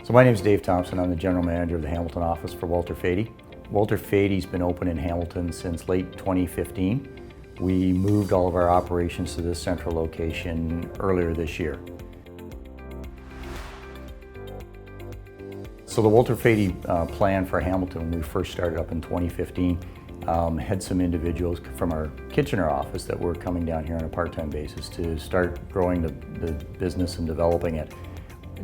So my name is Dave Thompson. I'm the General Manager of the Hamilton office for Walterfedy. Walterfedy's been open in Hamilton since late 2015. We moved all of our operations to this central location earlier this year. So the Walterfedy plan for Hamilton, when we first started up in 2015, had some individuals from our Kitchener office that were coming down here on a part-time basis to start growing the business and developing it.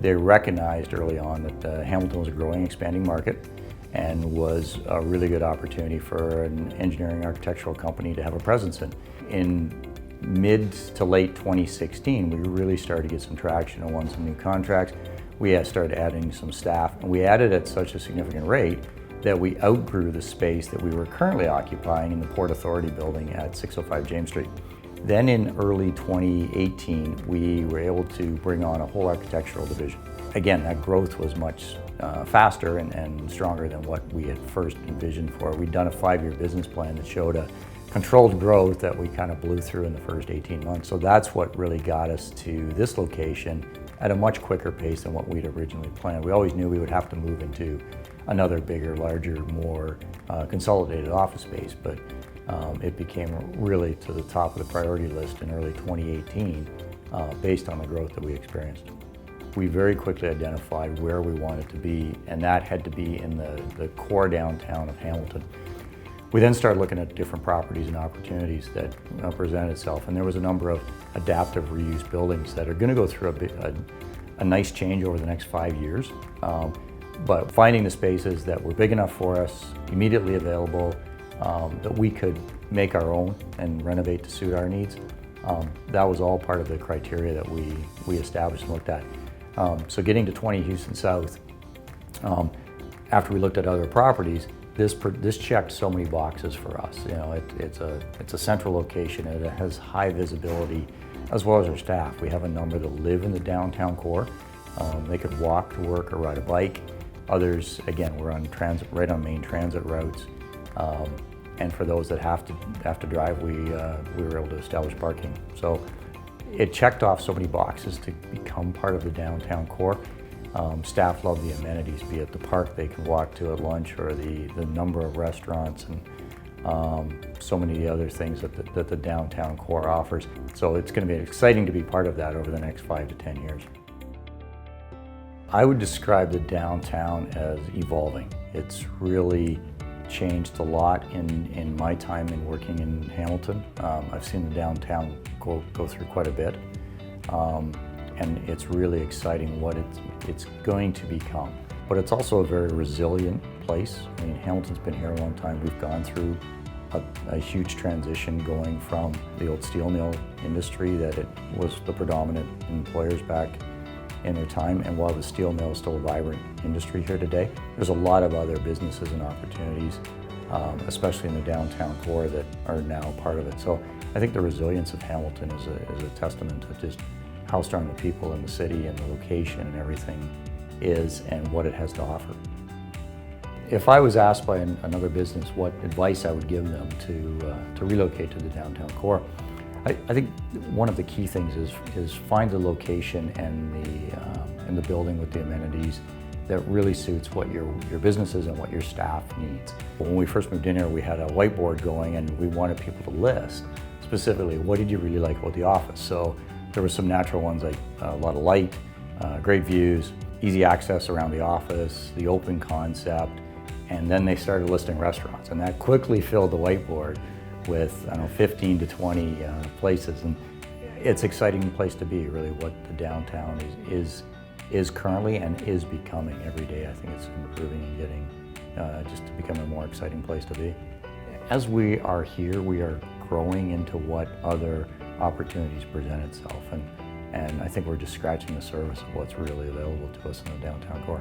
They recognized early on that Hamilton was a growing, expanding market and was a really good opportunity for an engineering architectural company to have a presence in. In mid to late 2016, we really started to get some traction and won some new contracts. We started adding some staff, and we added at such a significant rate that we outgrew the space that we were currently occupying in the Port Authority building at 605 James Street. Then in early 2018, we were able to bring on a whole architectural division. Again, that growth was much faster and stronger than what we had first envisioned for. We'd done a 5-year business plan that showed a controlled growth that we kind of blew through in the first 18 months. So that's what really got us to this location at a much quicker pace than what we'd originally planned. We always knew we would have to move into another bigger, larger, more consolidated office space, but it became really to the top of the priority list in early 2018 based on the growth that we experienced. We very quickly identified where we wanted to be, and that had to be in the core downtown of Hamilton. We then started looking at different properties and opportunities that presented itself, and there was a number of adaptive reuse buildings that are going to go through a nice change over the next 5 years. But finding the spaces that were big enough for us, immediately available, that we could make our own and renovate to suit our needs, that was all part of the criteria that we established and looked at. So getting to 20 Houston South, after we looked at other properties, this checked so many boxes for us. You know, it's a central location, and it has high visibility, as well as our staff. We have a number that live in the downtown core. They could walk to work or ride a bike. Others, again, we're on transit, right on main transit routes. And for those that have to drive, we were able to establish parking. So it checked off so many boxes to become part of the downtown core. Staff love the amenities, be it the park they can walk to at lunch, or the number of restaurants and so many other things that the downtown core offers. So it's going to be exciting to be part of that over the next 5 to 10 years. I would describe the downtown as evolving. It's really changed a lot in my time in working in Hamilton. I've seen the downtown go through quite a bit. And it's really exciting what it's going to become. But it's also a very resilient place. I mean, Hamilton's been here a long time. We've gone through a huge transition, going from the old steel mill industry that it was the predominant employers back in their time, and while the steel mill is still a vibrant industry here today, there's a lot of other businesses and opportunities, especially in the downtown core, that are now part of it. So I think the resilience of Hamilton is a testament to just how strong the people in the city and the location and everything is, and what it has to offer. If I was asked by another business what advice I would give them to relocate to the downtown core, I think one of the key things is find the location and the building with the amenities that really suits what your business is and what your staff needs. When we first moved in here, we had a whiteboard going, and we wanted people to list specifically what did you really like about the office. So there were some natural ones like a lot of light, great views, easy access around the office, the open concept, and then they started listing restaurants, and that quickly filled the whiteboard with, I don't know, 15 to 20 places. And it's an exciting place to be, really, what the downtown is currently and is becoming every day. I think it's improving and getting just to become a more exciting place to be. As we are here, we are growing into what other opportunities present itself, and I think we're just scratching the surface of what's really available to us in the downtown core.